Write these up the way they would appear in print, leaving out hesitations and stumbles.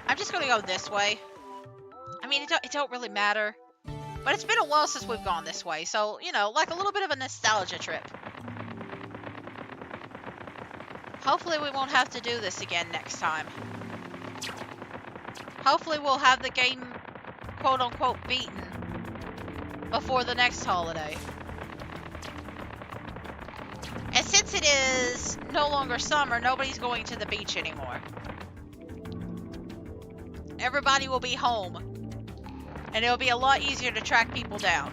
I'm just gonna go this way. I mean, it don't really matter. But it's been a while since we've gone this way, so, you know, like a little bit of a nostalgia trip. Hopefully we won't have to do this again next time. Hopefully we'll have the game, quote-unquote, beaten before the next holiday. And since it is no longer summer, nobody's going to the beach anymore. Everybody will be home. And it'll be a lot easier to track people down.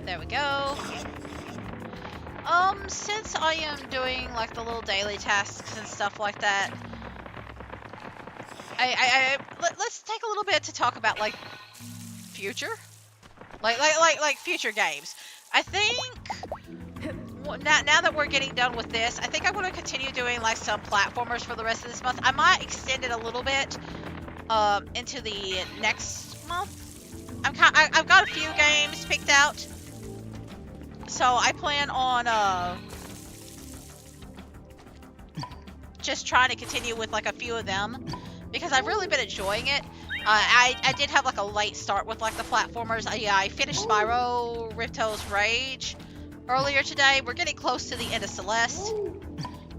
There we go. Since I am doing like the little daily tasks and stuff like that, let's take a little bit to talk about like future, like future games. I think now that we're getting done with this, I think I'm going to continue doing like some platformers for the rest of this month. I might extend it a little bit into the next month. I've got a few games picked out, so I plan on just trying to continue with like a few of them, because I've really been enjoying it. I did have like a late start with like the platformers. I finished Spyro Rifto's Rage earlier today. We're getting close to the end of Celeste,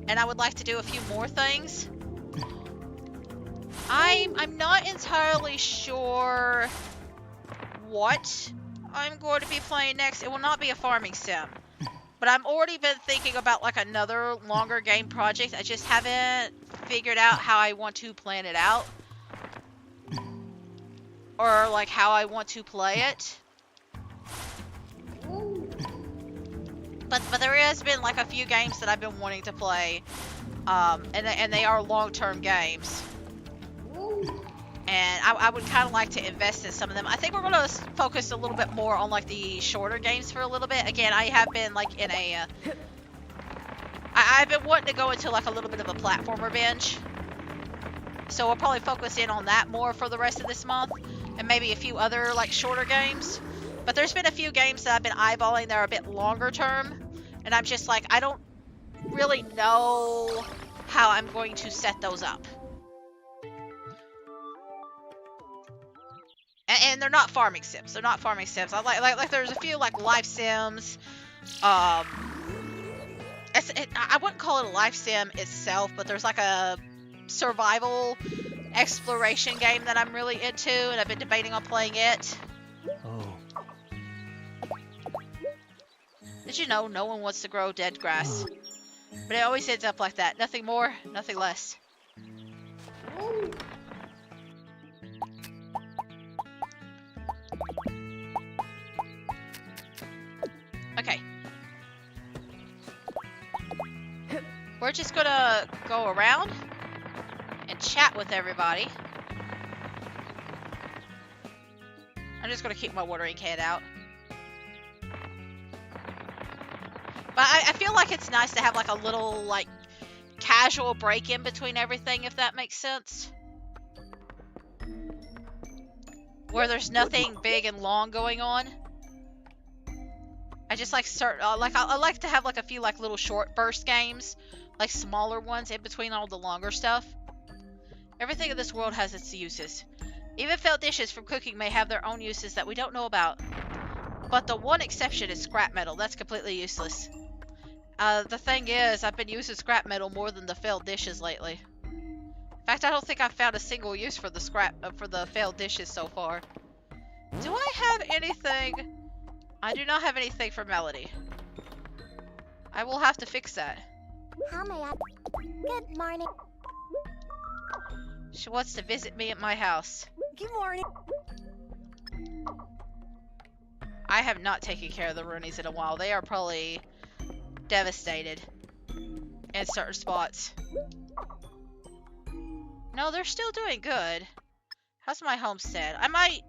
and I would like to do a few more things. I'm not entirely sure what I'm going to be playing next. It will not be a farming sim, but I've already been thinking about like another longer game project. I just haven't figured out how I want to plan it out, or like how I want to play it. But there has been like a few games that I've been wanting to play, and they are long-term games. And I would kind of like to invest in some of them. I think we're going to focus a little bit more on like the shorter games for a little bit. Again, I have been like in a... I've been wanting to go into like a little bit of a platformer binge. So we'll probably focus in on that more for the rest of this month. And maybe a few other like shorter games. But there's been a few games that I've been eyeballing that are a bit longer term. And I'm just like, I don't really know how I'm going to set those up. And they're not farming sims. They're not farming sims. I like there's a few like life sims. I wouldn't call it a life sim itself, but there's like a survival exploration game that I'm really into, and I've been debating on playing it. Oh. Did you know no one wants to grow dead grass? But it always ends up like that. Nothing more, nothing less. Okay. We're just gonna go around and chat with everybody. I'm just gonna keep my watering can out. But I feel like it's nice to have like a little like casual break in between everything, if that makes sense. Where there's nothing big and long going on. I just like I like to have like a few like little short burst games, like smaller ones in between all the longer stuff. Everything in this world has its uses. Even failed dishes from cooking may have their own uses that we don't know about. But the one exception is scrap metal. That's completely useless. The thing is, I've been using scrap metal more than the failed dishes lately. In fact, I don't think I've found a single use for the failed dishes so far. Do I have anything? I do not have anything for Melody. I will have to fix that. Good morning. She wants to visit me at my house. Good morning. I have not taken care of the Runeys in a while. They are probably devastated in certain spots. No, they're still doing good. How's my homestead? I might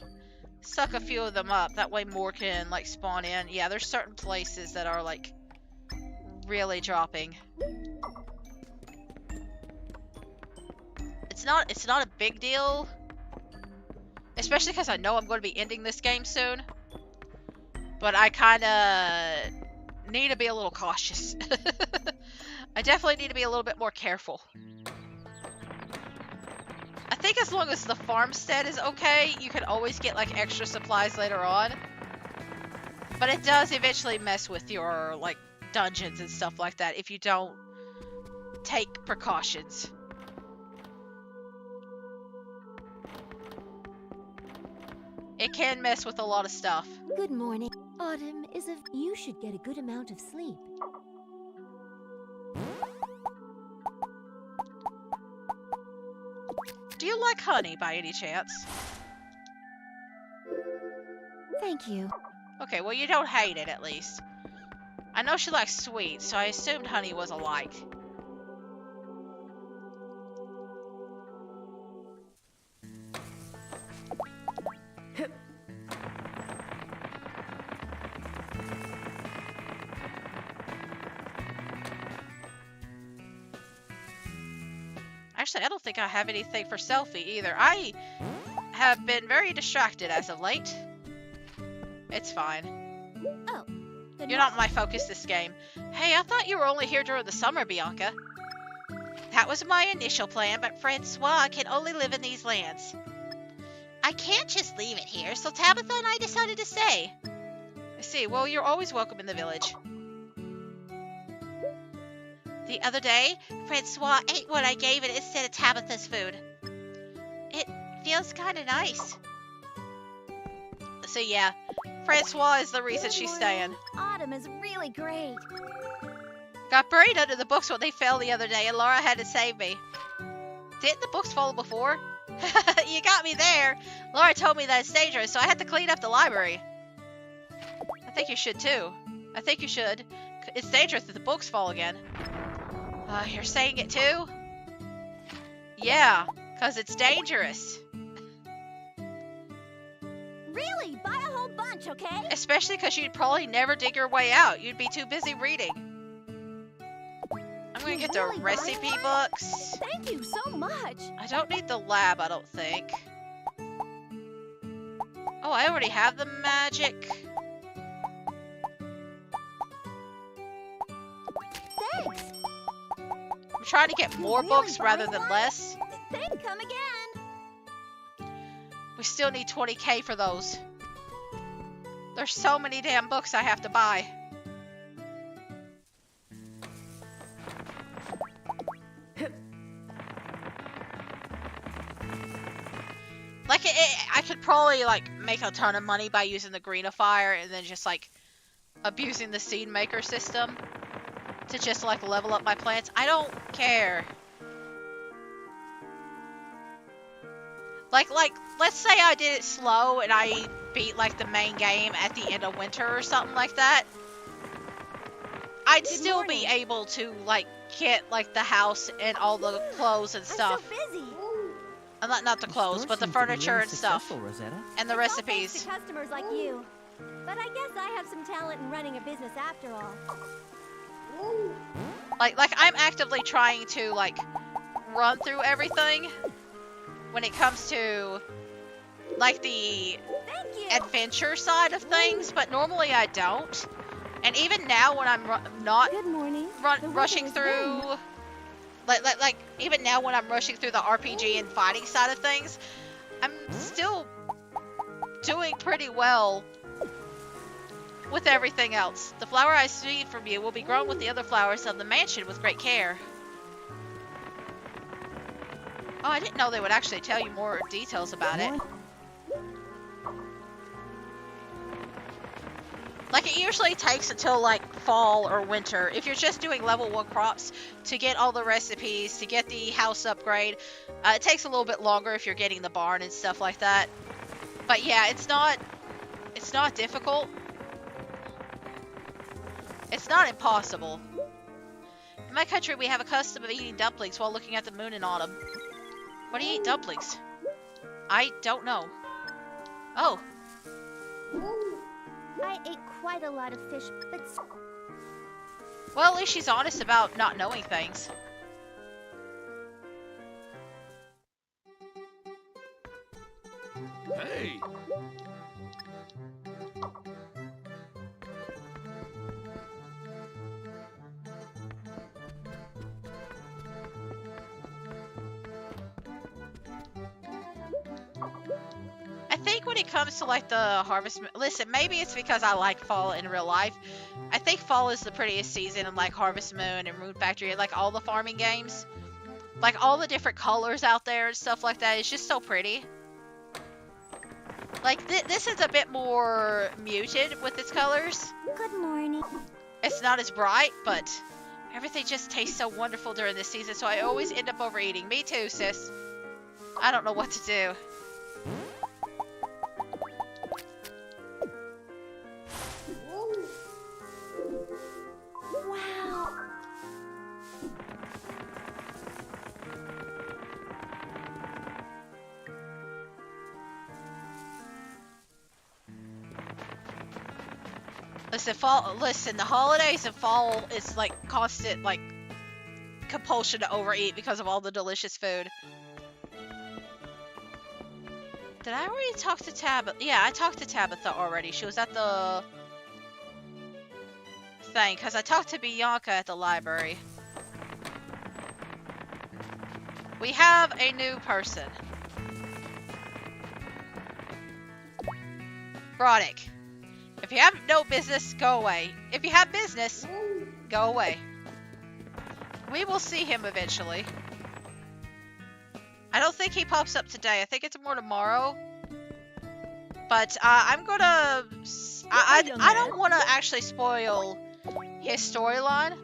suck a few of them up. That way more can like spawn in. Yeah, there's certain places that are like really dropping. It's not a big deal. Especially because I know I'm going to be ending this game soon. But I kind of need to be a little cautious. I definitely need to be a little bit more careful. I think as long as the farmstead is okay, you can always get like extra supplies later on. But it does eventually mess with your like dungeons and stuff like that if you don't take precautions. It can mess with a lot of stuff. Good morning. Autumn is a... You should get a good amount of sleep. Do you like honey by any chance? Thank you. Okay, well you don't hate it at least. I know she likes sweet, so I assumed honey was a like. Actually, I don't think I have anything for selfie either. I have been very distracted as of late. It's fine. Oh. You're not my focus this game. Hey, I thought you were only here during the summer, Bianca. That was my initial plan, but Francois can only live in these lands. I can't just leave it here, so Tabitha and I decided to stay. I see. Well, you're always welcome in the village. The other day, Francois ate what I gave it instead of Tabitha's food. It feels kind of nice. So yeah, Francois is the reason she's staying. Autumn is really great. Got buried under the books when they fell the other day, and Laura had to save me. Didn't the books fall before? You got me there. Laura told me that it's dangerous, so I had to clean up the library. I think you should too. I think you should. It's dangerous if the books fall again. You're saying it too? Yeah, because it's dangerous. Really? Buy a whole bunch, okay? Especially because you'd probably never dig your way out. You'd be too busy reading. I'm going to get the recipe books. Thank you so much. I don't need the lab, I don't think. Oh, I already have the magic. Thanks. I'm trying to get more books rather than less. Then come again. We still need 20k for those. There's so many damn books I have to buy. Like, I could probably, like, make a ton of money by using the greenifier and then just, like, abusing the seed maker system to just, like, level up my plants. I don't care. Like, let's say I did it slow and I beat, like, the main game at the end of winter or something like that. I'd still be able to, like, get, like, the house and all the clothes and stuff. I'm so busy. Not the clothes, but the furniture and stuff. Rosetta. And the recipes. Thanks to customers like you. But I guess I have some talent in running a business after all. Like I'm actively trying to, like, run through everything when it comes to, like, the adventure side of things, but normally I don't. And even now when I'm not rushing through, like even now when I'm rushing through the RPG and fighting side of things, I'm still doing pretty well with everything else. The flower I received from you will be grown with the other flowers of the mansion with great care. Oh, I didn't know they would actually tell you more details about it. Like, it usually takes until, like, fall or winter, if you're just doing level 1 crops, to get all the recipes, to get the house upgrade. It takes a little bit longer if you're getting the barn and stuff like that. But yeah, it's not difficult. It's not impossible. In my country, we have a custom of eating dumplings while looking at the moon in autumn. What do you eat dumplings? I don't know. Oh. I ate quite a lot of fish, but... Well, at least she's honest about not knowing things. Hey! I think when it comes to like the harvest, listen, maybe it's because I like fall in real life. I think fall is the prettiest season in like Harvest Moon and Rune Factory and like all the farming games. Like all the different colors out there and stuff like that. It's just so pretty. Like this is a bit more muted with its colors. Good morning. It's not as bright, but everything just tastes so wonderful during this season. So I always end up overeating. Me too, sis. I don't know what to do. Wow. Listen, the holidays and fall is like constant like compulsion to overeat because of all the delicious food. Did I already talk to Tabitha? Yeah, I talked to Tabitha already. She was at the thing because I talked to Bianca at the library. We have a new person. Brodick. If you have no business, go away. If you have business, go away. We will see him eventually. I don't think he pops up today. I think it's more tomorrow. But I'm gonna... I don't want to actually spoil his storyline.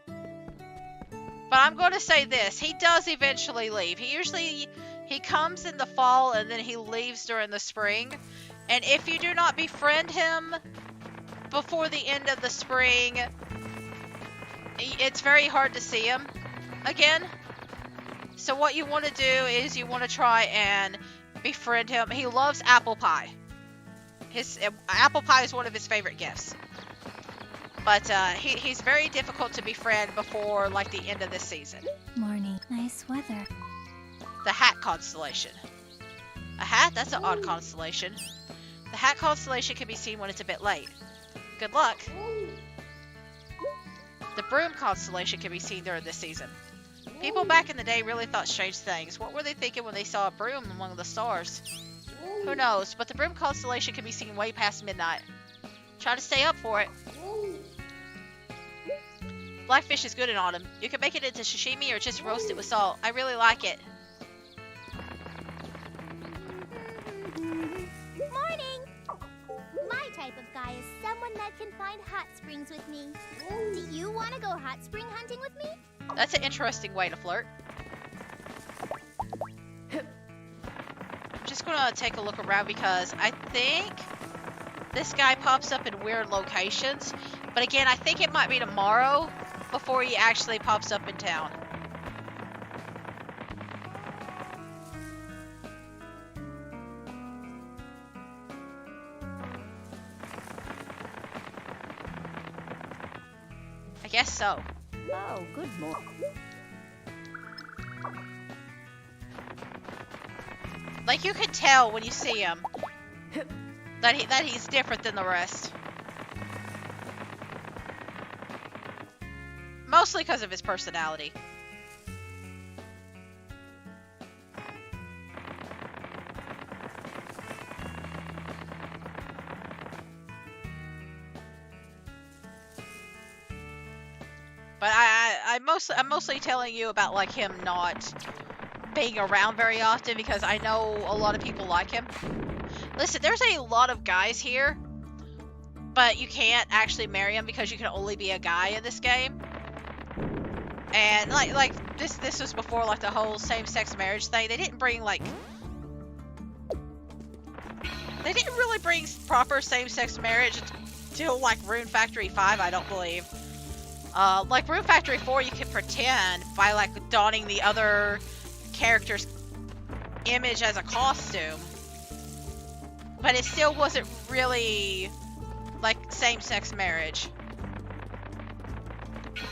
But I'm going to say this. He does eventually leave. He comes in the fall and then he leaves during the spring. And if you do not befriend him before the end of the spring, it's very hard to see him again. So what you want to do is you want to try and befriend him. He loves apple pie. Apple pie is one of his favorite gifts. But he's very difficult to befriend before like the end of this season. Morning. Nice weather. The Hat Constellation. A hat? That's an odd constellation. The Hat Constellation can be seen when it's a bit late. Good luck. The Broom Constellation can be seen during this season. People back in the day really thought strange things. What were they thinking when they saw a broom among the stars? Who knows, but the Broom Constellation can be seen way past midnight. Try to stay up for it. Blackfish is good in autumn. You can make it into sashimi or just roast it with salt. I really like it. Morning! My type of guy is someone that can find hot springs with me. Do you want to go hot spring hunting with me? That's an interesting way to flirt. I'm just gonna take a look around because I think this guy pops up in weird locations. But again, I think it might be tomorrow before he actually pops up in town. I guess so. Oh, good morning. Like you can tell when you see him that he's different than the rest. Mostly because of his personality. But I'm mostly telling you about like him not being around very often because I know a lot of people like him. Listen, there's a lot of guys here, but you can't actually marry them because you can only be a guy in this game. And like this was before like the whole same-sex marriage thing. They didn't really bring proper same-sex marriage until like Rune Factory 5, I don't believe. Like Rune Factory 4, you can pretend by like donning the other character's image as a costume, but it still wasn't really like same-sex marriage.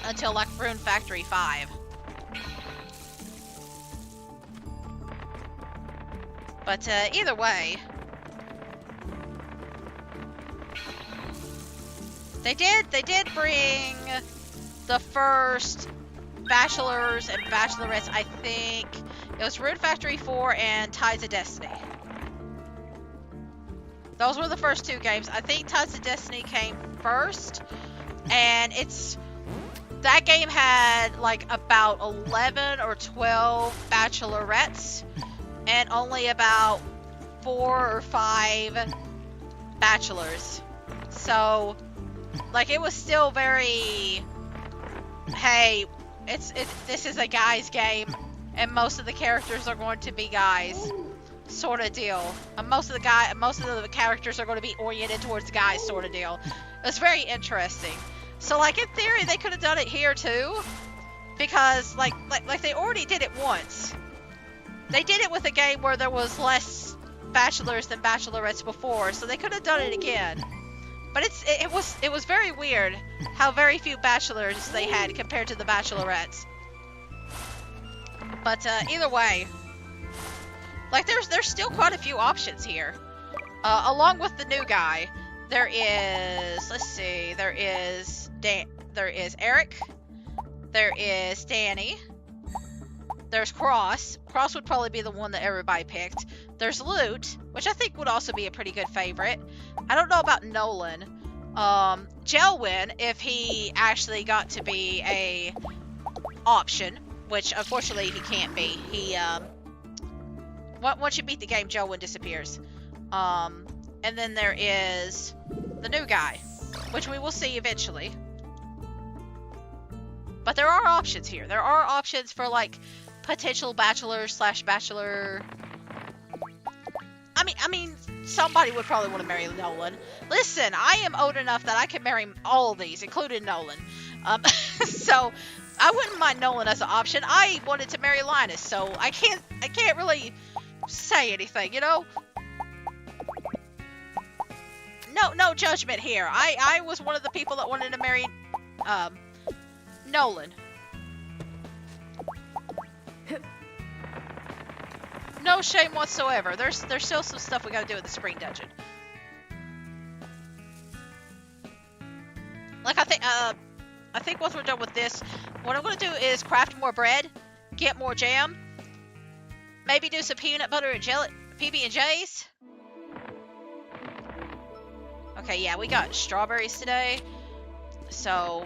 until like Rune Factory 5. But either way, they did bring the first Bachelors and Bachelorettes. I think it was Rune Factory 4 and Tides of Destiny. Those were the first two games. I think Tides of Destiny came first, and that game had like about 11 or 12 Bachelorettes and only about 4 or 5 Bachelors. So, like, it was still very, hey, this is a guy's game, and most of the characters are going to be guys, sort of deal. And most of the characters are going to be oriented towards guys, sort of deal. It's very interesting. So, like, in theory, they could have done it here too, because like they already did it once. They did it with a game where there was less Bachelors than Bachelorettes before, so they could have done it again. But it was very weird how very few Bachelors they had compared to the Bachelorettes. But either way, like there's still quite a few options here. Along with the new guy, there is, let's see, there is Eric, there is Danny, there's Cross. Cross would probably be the one that everybody picked. There's Loot, which I think would also be a pretty good favorite. I don't know about Nolan. Jelwyn, if he actually got to be a option, which unfortunately he can't be. He once you beat the game, Jelwyn disappears. And then there is the new guy, which we will see eventually. But there are options here. There are options for like potential Bachelor/Bachelor. I mean, somebody would probably want to marry Nolan. Listen, I am old enough that I can marry all of these, including Nolan. So I wouldn't mind Nolan as an option. I wanted to marry Linus, so I can't really say anything, you know? No judgment here. I was one of the people that wanted to marry Nolan. No shame whatsoever. There's still some stuff we gotta do in the Spring Dungeon. Like I think once we're done with this, what I'm gonna do is craft more bread, get more jam, maybe do some peanut butter and jelly, PB&Js. Okay, yeah, we got strawberries today, so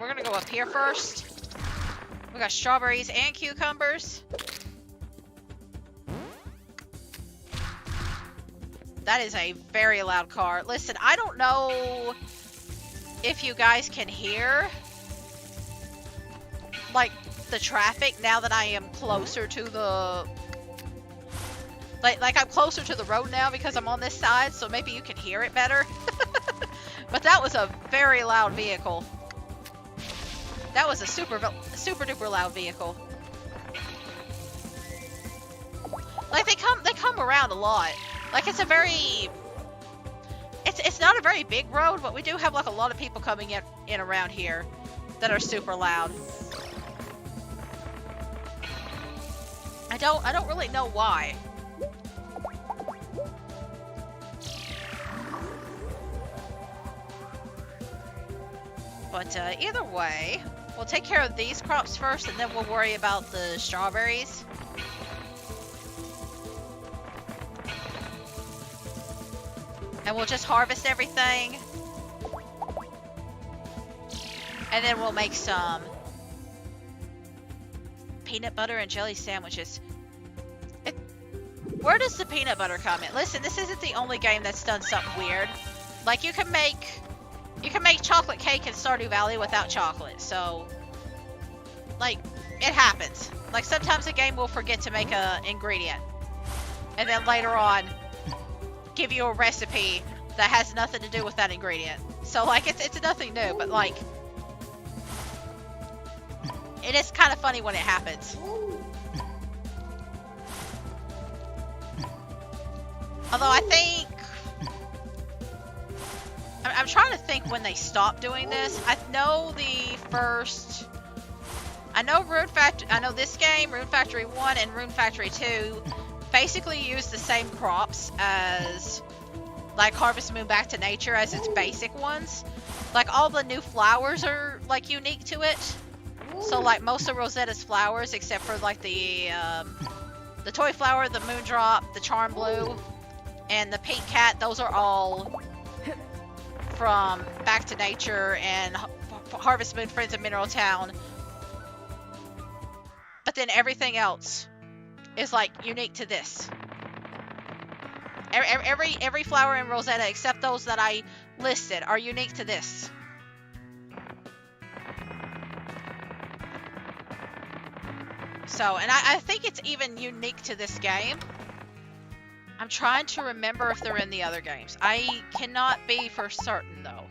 we're gonna go up here first. We got strawberries and cucumbers. That is a very loud car. Listen, I don't know if you guys can hear, like, the traffic now that I am closer to the... Like I'm closer to the road now because I'm on this side, so maybe you can hear it better. But that was a very loud vehicle. That was a super duper loud vehicle. Like, they come around a lot. Like, it's not a very big road, but we do have like a lot of people coming in around here that are super loud. I don't really know why. But either way, we'll take care of these crops first, and then we'll worry about the strawberries. And we'll just harvest everything. And then we'll make some peanut butter and jelly sandwiches. Where does the peanut butter come in? Listen, this isn't the only game that's done something weird. Like, you can make chocolate cake in Stardew Valley without chocolate. So, like, it happens. Like, sometimes a game will forget to make an ingredient. And then later on, give you a recipe that has nothing to do with that ingredient. So, like, it's nothing new, but, like, it is kind of funny when it happens. Although I think I'm trying to think when they stopped doing this. I know the first... I know this game, Rune Factory 1 and Rune Factory 2 basically use the same crops as like Harvest Moon Back to Nature as its basic ones. Like all the new flowers are like unique to it. So like most of Rosetta's flowers except for like the Toy Flower, the Moondrop, the Charm Blue, and the Pink Cat, those are all from Back to Nature and Harvest Moon Friends of Mineral Town. But then everything else is like unique to this. Every flower in Rosetta except those that I listed are unique to this. So, and I think it's even unique to this game. I'm trying to remember if they're in the other games. I cannot be for certain though.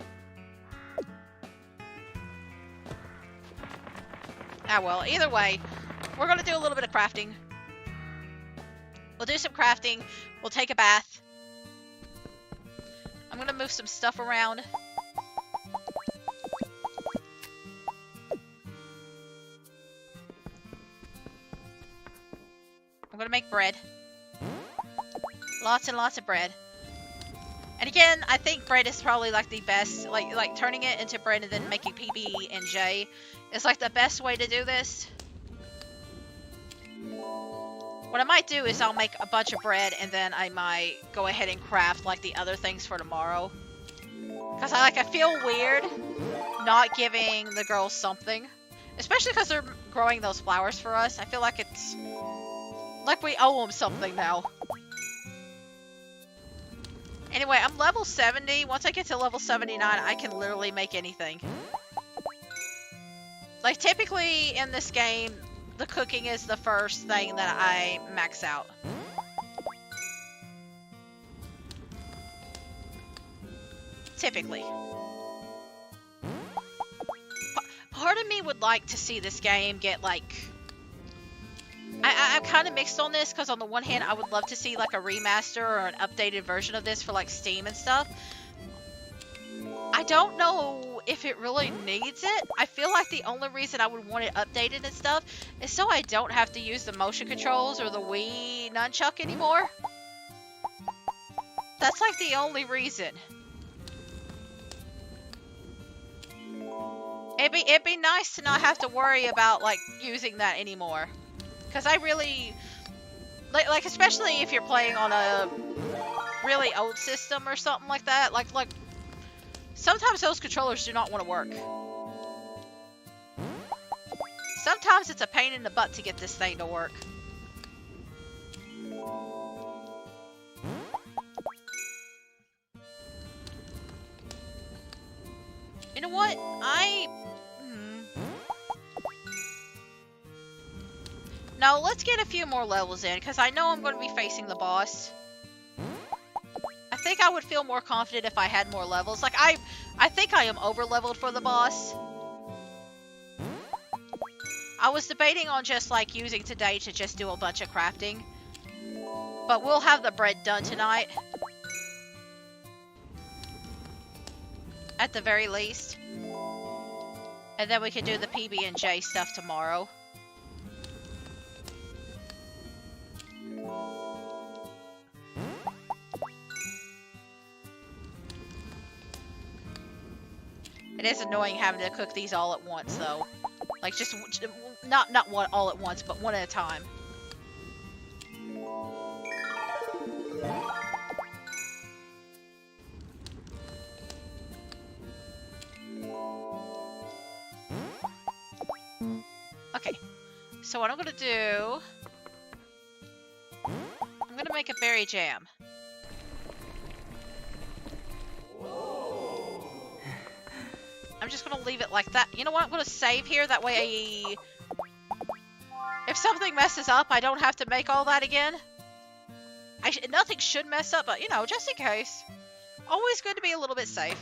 Ah well, either way, we're going to do a little bit of crafting. We'll do some crafting. We'll take a bath. I'm going to move some stuff around. I'm going to make bread. Lots and lots of bread. And again, I think bread is probably like the best, like turning it into bread and then making PB and J is like the best way to do this. What I might do is I'll make a bunch of bread and then I might go ahead and craft like the other things for tomorrow. Because I feel weird not giving the girls something. Especially because they're growing those flowers for us. I feel like it's like we owe them something now. Anyway, I'm level 70. Once I get to level 79, I can literally make anything. Like typically in this game, the cooking is the first thing that I max out. Typically. Part of me would like to see this game get like... I'm kind of mixed on this because on the one hand I would love to see like a remaster or an updated version of this for like Steam and stuff. I don't know if it really needs it. I feel like the only reason I would want it updated and stuff is so I don't have to use the motion controls or the Wii nunchuck anymore. That's like the only reason. It'd be nice to not have to worry about like using that anymore. Because I really, like especially if you're playing on a really old system or something like that, like sometimes those controllers do not want to work. Sometimes it's a pain in the butt to get this thing to work. You know what? No, let's get a few more levels in, because I know I'm going to be facing the boss. I think I would feel more confident if I had more levels. Like, I think I am over-leveled for the boss. I was debating on just, like, using today to just do a bunch of crafting. But we'll have the bread done tonight. At the very least. And then we can do the PB&J stuff tomorrow. It is annoying having to cook these all at once, though. Like, just not one all at once, but one at a time. Okay, so what I'm gonna do... I'm gonna make a berry jam. I'm just gonna leave it like that. You know what? I'm gonna save here. That way, if something messes up, I don't have to make all that again. Nothing should mess up, but you know, just in case. Always good to be a little bit safe.